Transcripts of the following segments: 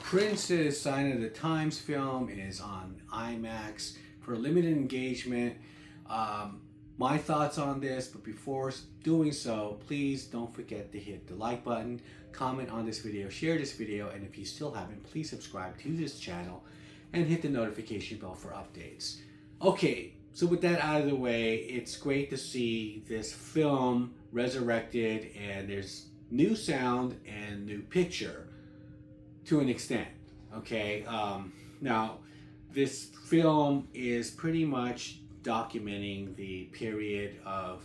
Prince's Sign of the Times film is on IMAX for limited engagement. My thoughts on this, but before doing so, please don't forget to hit the like button, comment on this video, share this video, and if you still haven't, please subscribe to this channel and hit the notification bell for updates. Okay, so with that out of the way, it's great to see this film resurrected, and there's new sound and new picture to an extent. Okay, now this film is pretty much documenting the period of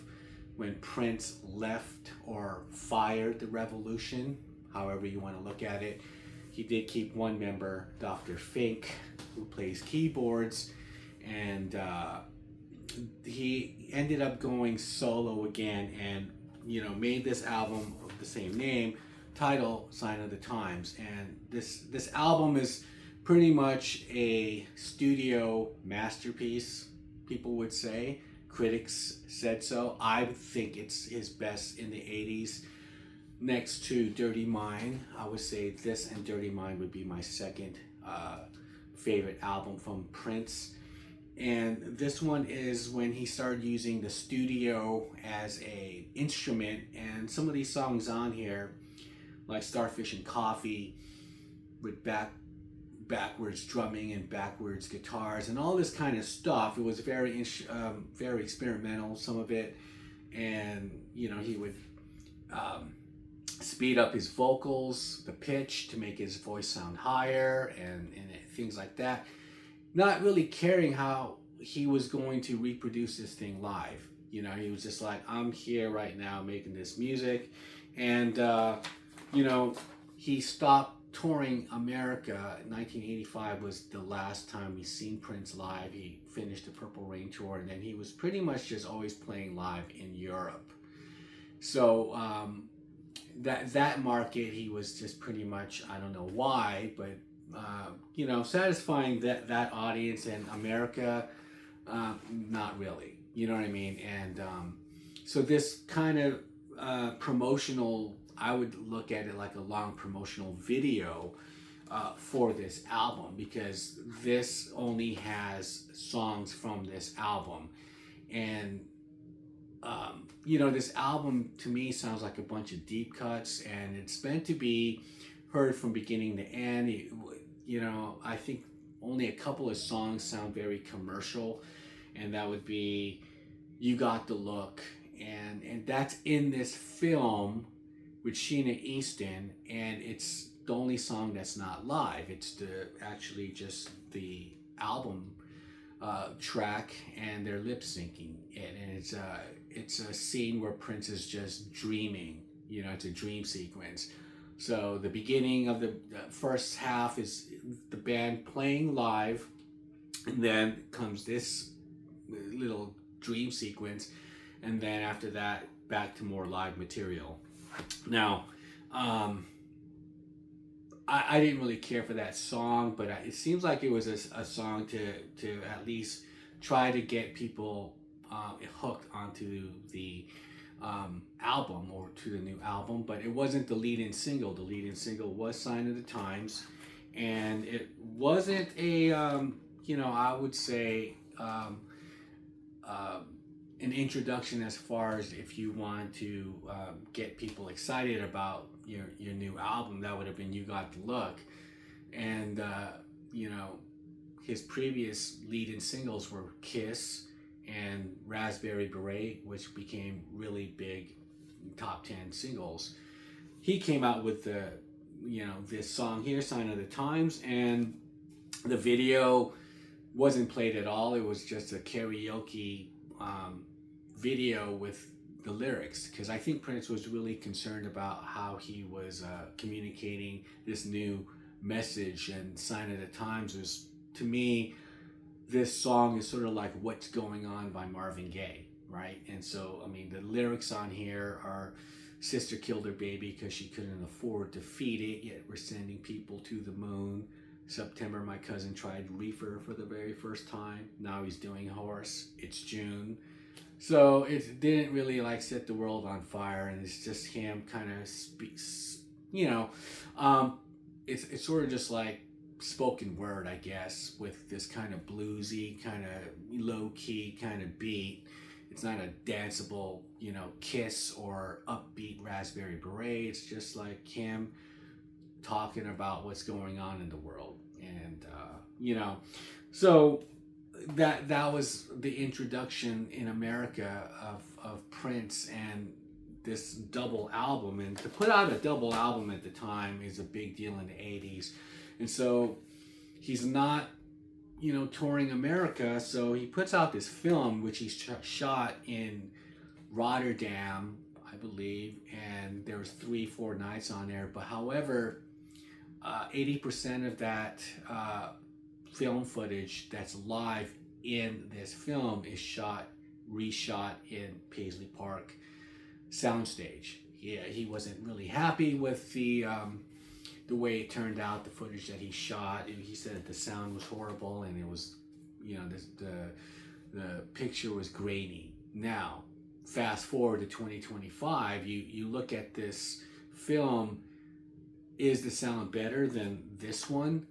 when Prince left or fired the revolution, however you want to look at it. He did keep one member, Dr. Fink, who plays keyboards, and he ended up going solo again, and made this album of the same name, title Sign of the Times. And this album is pretty much a studio masterpiece, people would say. Critics said so. I think it's his best in the 80s. Next to Dirty Mind, I would say this and Dirty Mind would be my second favorite album from Prince. And this one is when he started using the studio as a instrument, and some of these songs on here, like Starfish and Coffee, with backwards drumming and backwards guitars and all this kind of stuff. It was very experimental, some of it, and he would speed up his vocals, the pitch, to make his voice sound higher, and things like that, not really caring how he was going to reproduce this thing live. He was just like, I'm here right now making this music. And he stopped touring America. 1985 was the last time we seen Prince live. He finished the Purple Rain tour, and then he was pretty much just always playing live in Europe. So that market, he was just pretty much, I don't know why, but satisfying that audience. In America, not really, you know what I mean? And so this kind of promotional, I would look at it like a long promotional video for this album, because this only has songs from this album. And this album to me sounds like a bunch of deep cuts, and it's meant to be heard from beginning to end. I think only a couple of songs sound very commercial, and that would be You Got the Look, and that's in this film with Sheena Easton, and it's the only song that's not live. It's actually just the album track, and they're lip syncing it, and it's a scene where Prince is just dreaming. It's a dream sequence. So the beginning of the first half is the band playing live, and then comes this little dream sequence, and then after that, back to more live material. Now, I didn't really care for that song, but it seems like it was a song to at least try to get people hooked onto the album, or to the new album. But it wasn't the lead-in single. The lead-in single was Sign of the Times, and it wasn't a I would say an introduction as far as if you want to get people excited about your new album. That would have been You Got the Look. And his previous lead-in singles were Kiss and Raspberry Beret, which became really big top 10 singles. He came out with this song here, Sign of the Times, and the video wasn't played at all. It was just a karaoke video with the lyrics, because I think Prince was really concerned about how he was communicating this new message. And Sign of the Times was, to me, this song is sort of like What's Going On by Marvin Gaye, right? And so, I mean, the lyrics on here are, sister killed her baby because she couldn't afford to feed it, yet we're sending people to the moon. September, my cousin tried reefer for the very first time. Now he's doing horse. It's June. So it didn't really set the world on fire, and it's just him kind of speaks, it's sort of just like spoken word, I guess, with this kind of bluesy, kind of low key kind of beat. It's not a danceable, Kiss or upbeat Raspberry Beret. It's just like him talking about what's going on in the world, and so that was the introduction in America of Prince and this double album. And to put out a double album at the time is a big deal in the 80s. And so he's not, touring America. So he puts out this film, which he shot in Rotterdam, I believe. And there was 3-4 nights on there. But however, 80% of that film footage that's live in this film is reshot in Paisley Park soundstage. Yeah, he wasn't really happy with the way it turned out, the footage that he shot. He said the sound was horrible, and it was, the picture was grainy. Now, fast forward to 2025, you look at this film. Is the sound better than this one?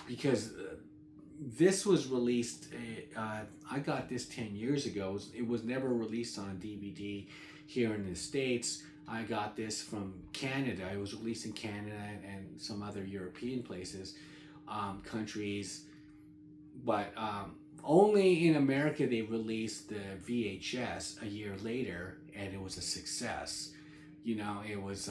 Because this was released, I got this 10 years ago. It was never released on DVD here in the States. I got this from Canada. It was released in Canada and some other European places, countries. But only in America they released the VHS a year later, and it was a success. It was...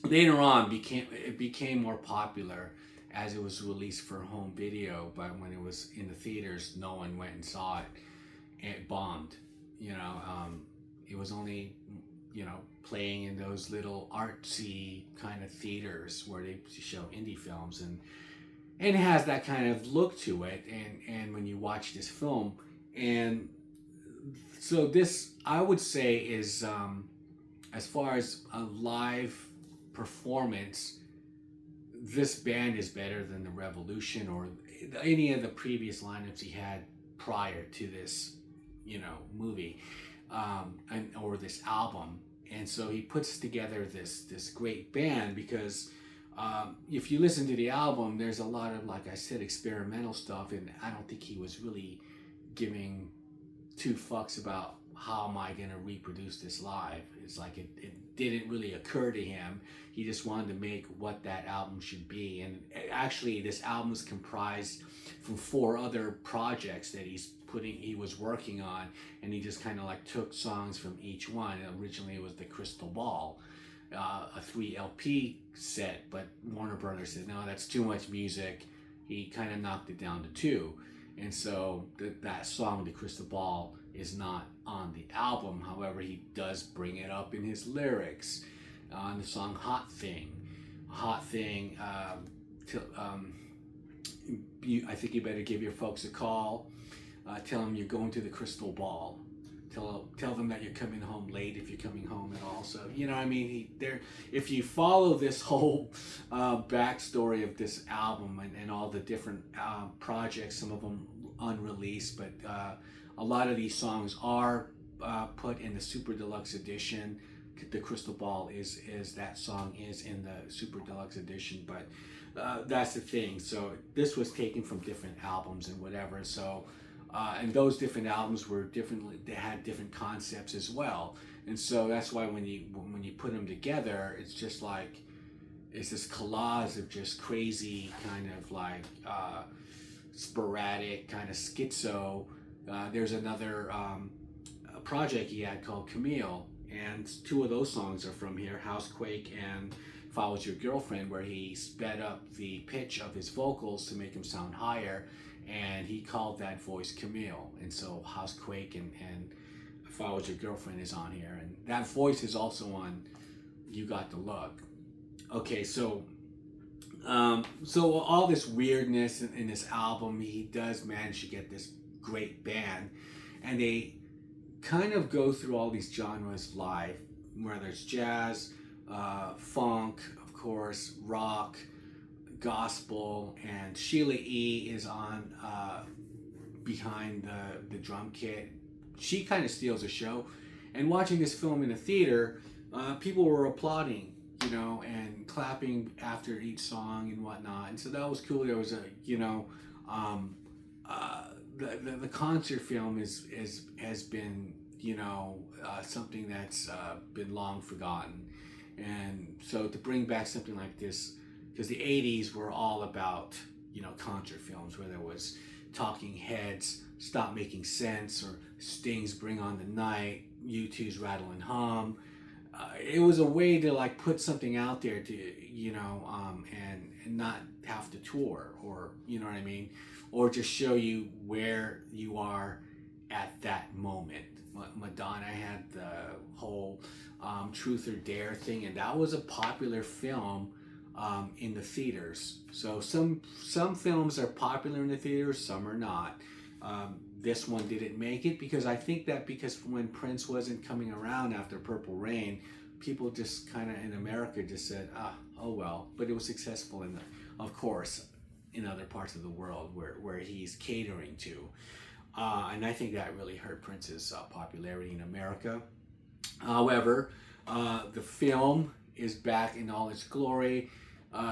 later on, it became more popular as it was released for home video, but when it was in the theaters, no one went and saw it. It bombed. It was only, playing in those little artsy kind of theaters where they show indie films, and it has that kind of look to it. And when you watch this film, and so this, I would say, is as far as a live performance, this band is better than the Revolution or any of the previous lineups he had prior to this, movie, or this album. And so he puts together this great band because if you listen to the album, there's a lot of, like I said, experimental stuff, and I don't think he was really giving two fucks about how am I going to reproduce this live. It's like it didn't really occur to him. He just wanted to make what that album should be. And actually, this album is comprised from 4 other projects that he was working on, and he just kind of like took songs from each one. Originally, it was the Crystal Ball, a 3 LP set, but Warner Brothers said, no, that's too much music. He kind of knocked it down to 2. And so that song, The Crystal Ball, is not on the album. However, he does bring it up in his lyrics on the song Hot Thing. I think you better give your folks a call. Tell them you're going to the Crystal Ball. Tell them that you're coming home late if you're coming home at all. So, if you follow this whole backstory of this album and all the different projects, some of them unreleased, but a lot of these songs are put in the Super Deluxe Edition. The Crystal Ball is that song is in the Super Deluxe Edition, but that's the thing. So this was taken from different albums and whatever. So and those different albums were differently. They had different concepts as well, and so that's why when you put them together, it's just like it's this collage of just crazy kind of like sporadic kind of schizo. There's another project he had called Camille, and 2 of those songs are from here, Housequake and If I Was Your Girlfriend, where he sped up the pitch of his vocals to make him sound higher, and he called that voice Camille. And so Housequake and If I Was Your Girlfriend is on here, and that voice is also on You Got the Look. Okay, so all this weirdness in this album, he does manage to get this great band, and they kind of go through all these genres live, whether it's jazz, funk, of course, rock, gospel, and Sheila E. is on behind the drum kit. She kind of steals the show. And watching this film in a theater, people were applauding. you know, and clapping after each song and whatnot. And so that was cool. There was a, you know, um, the concert film has been, you know, something that's been long forgotten. And so to bring back something like this, because the 80s were all about, you know, concert films, where there was Talking Heads, Stop Making Sense, or Sting's Bring On the Night, U2's Rattle and Hum. It was a way to like put something out there to, you know, and not have to tour, or, you know what I mean, or just show you where you are at that moment. Madonna had the whole Truth or Dare thing, and that was a popular film in the theaters. So some films are popular in the theaters, some are not. This one didn't make it because I think that because when Prince wasn't coming around after Purple Rain, people just kind of in America just said, oh well. But it was successful in, of course, in other parts of the world where he's catering to. And I think that really hurt Prince's popularity in America. However, the film is back in all its glory.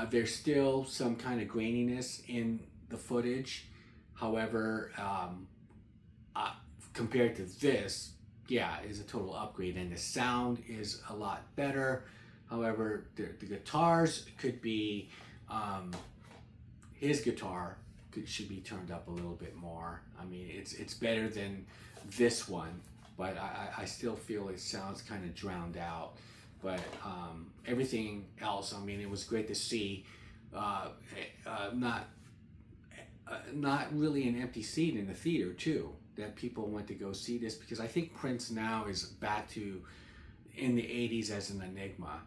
There's still some kind of graininess in the footage. However, compared to this, yeah, is a total upgrade, and the sound is a lot better. However, the guitars could be, his guitar should be turned up a little bit more. I mean, it's better than this one, but I still feel it sounds kind of drowned out. But everything else, I mean, it was great to see. Not really an empty seat in the theater too, that people went to go see this, because I think Prince now is back to in the 80s as an enigma,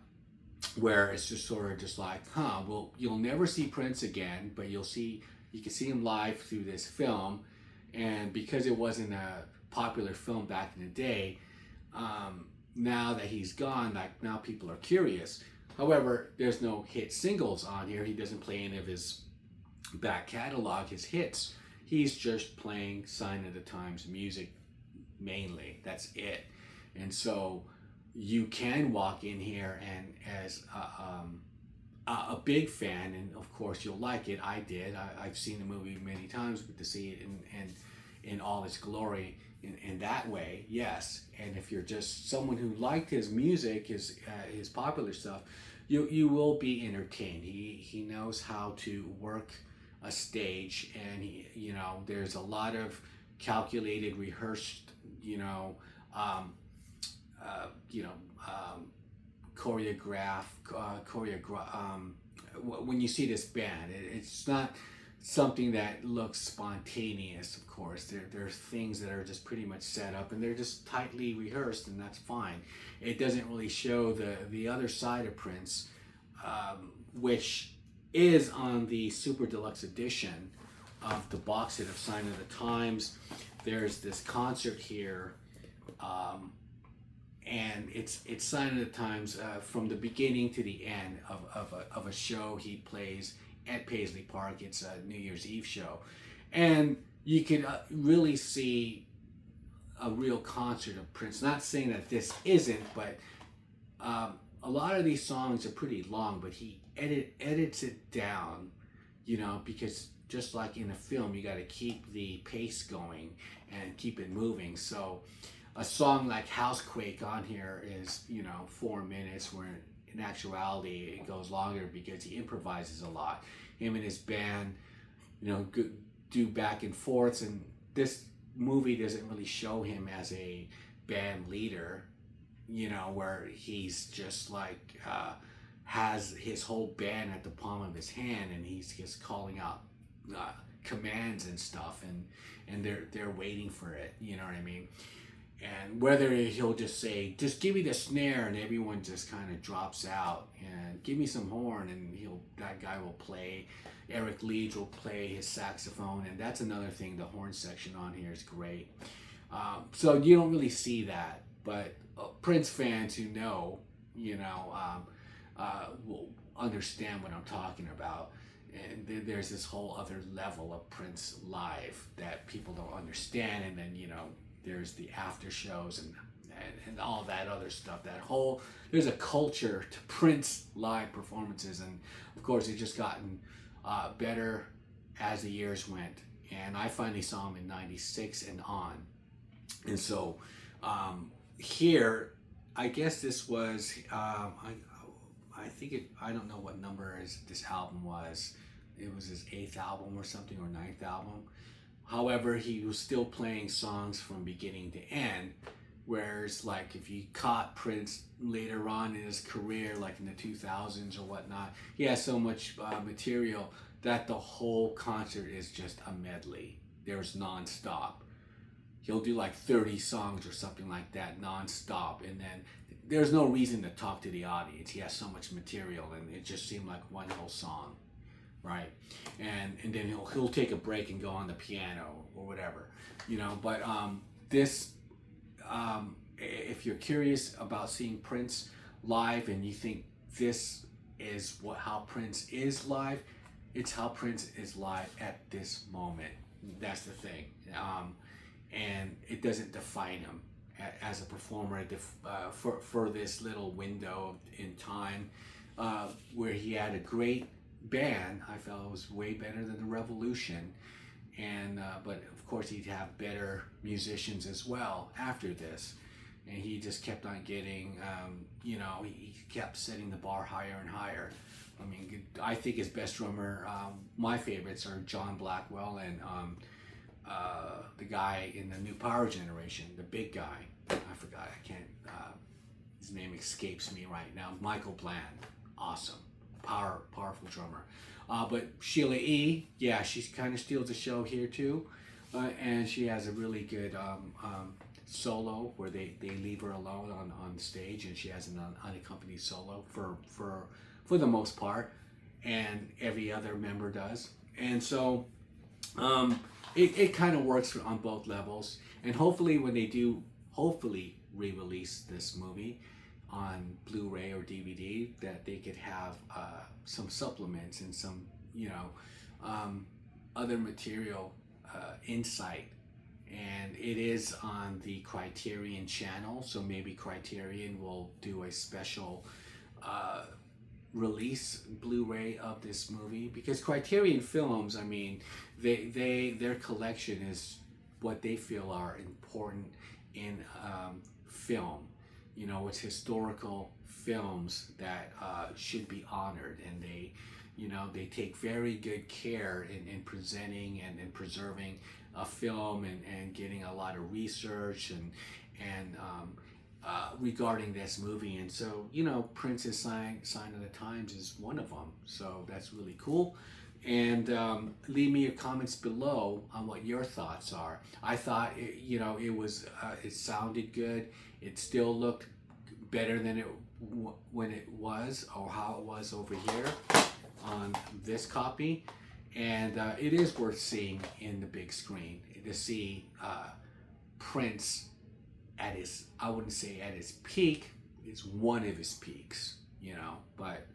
where it's just sort of just like, well, you'll never see Prince again, but you can see him live through this film. And because it wasn't a popular film back in the day, now that he's gone, like now people are curious. However, there's no hit singles on here. He doesn't play any of his back catalog, his hits. He's just playing Sign of the Times music mainly. That's it. And so you can walk in here and as a big fan, and of course you'll like it. I did. I've seen the movie many times, but to see it in all its glory in that way, yes. And if you're just someone who liked his music, his popular stuff, you will be entertained. He knows how to work a stage, and you know, there's a lot of calculated, rehearsed, when you see this band, it's not something that looks spontaneous. Of course, there's things that are just pretty much set up, and they're just tightly rehearsed, and that's fine. It doesn't really show the other side of Prince, which is on the Super Deluxe edition of the box set of Sign of the Times. There's this concert here, and it's Sign of the Times from the beginning to the end of a show he plays at Paisley Park. It's a New Year's Eve show, and you can really see a real concert of Prince. Not saying that this isn't, but a lot of these songs are pretty long, but he edits it down, because just like in a film, you got to keep the pace going and keep it moving. So a song like Housequake on here is, 4 minutes, where in actuality it goes longer because he improvises a lot. Him and his band, do back and forths, and this movie doesn't really show him as a band leader, where he's just like has his whole band at the palm of his hand, and he's just calling out commands and stuff, and they're waiting for it. You know what I mean? And whether he'll just say, "Just give me the snare," and everyone just kind of drops out, and give me some horn, and that guy will play. Eric Leeds will play his saxophone, and that's another thing. The horn section on here is great. So you don't really see that, but Prince fans who know, will understand what I'm talking about. And there's this whole other level of Prince live that people don't understand, and then there's the after shows, and and all that other stuff. There's a culture to Prince live performances, and of course it's just gotten better as the years went. And I finally saw him in '96 and on. And so here, I guess this was I think I don't know what number this album was. It was his 8th album or something, or 9th album. However, he was still playing songs from beginning to end. Whereas, like, if you caught Prince later on in his career, like in the 2000s or whatnot, he has so much material that the whole concert is just a medley. There's non-stop. He'll do like 30 songs or something like that non-stop, and then there's no reason to talk to the audience. He has so much material, and it just seemed like one whole song, right? And then he'll take a break and go on the piano or whatever, you know. But this, if you're curious about seeing Prince live and you think this is how Prince is live, it's how Prince is live at this moment. That's the thing. And it doesn't define him as a performer for this little window in time where he had a great band. I felt it was way better than the Revolution, and but of course he'd have better musicians as well after this, and he just kept on getting he kept setting the bar higher and higher. I mean, I think his best drummer, my favorites are John Blackwell and the guy in the New Power Generation, the big guy. I forgot. I can't. His name escapes me right now. Michael Bland, awesome, powerful drummer. But Sheila E., yeah, she kind of steals the show here too, and she has a really good solo where they leave her alone on the stage, and she has an unaccompanied solo for the most part, and every other member does, and so. It kind of works on both levels, and hopefully when they do re-release this movie on Blu-ray or DVD, that they could have some supplements and some other material insight. And it is on the Criterion channel, so maybe Criterion will do a special release Blu-ray of this movie, because Criterion Films, I mean, their collection is what they feel are important in film. You know, it's historical films that should be honored, and they take very good care in presenting and in preserving a film, and getting a lot of research and regarding this movie. And so, Prince's sign of the times is one of them, so that's really cool. And leave me your comments below on what your thoughts are. I thought it sounded good. It still looked better than when it was, or how it was over here on this copy. And it is worth seeing in the big screen to see Prince at his, I wouldn't say at his peak, it's one of his peaks, but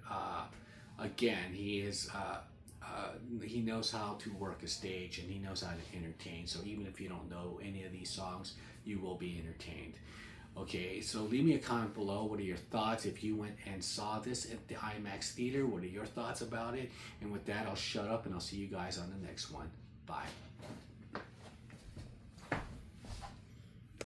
again, he knows how to work a stage, and he knows how to entertain. So even if you don't know any of these songs, you will be entertained. Okay, so leave me a comment below. What are your thoughts? If you went and saw this at the IMAX theater, what are your thoughts about it? And with that, I'll shut up, and I'll see you guys on the next one. Bye.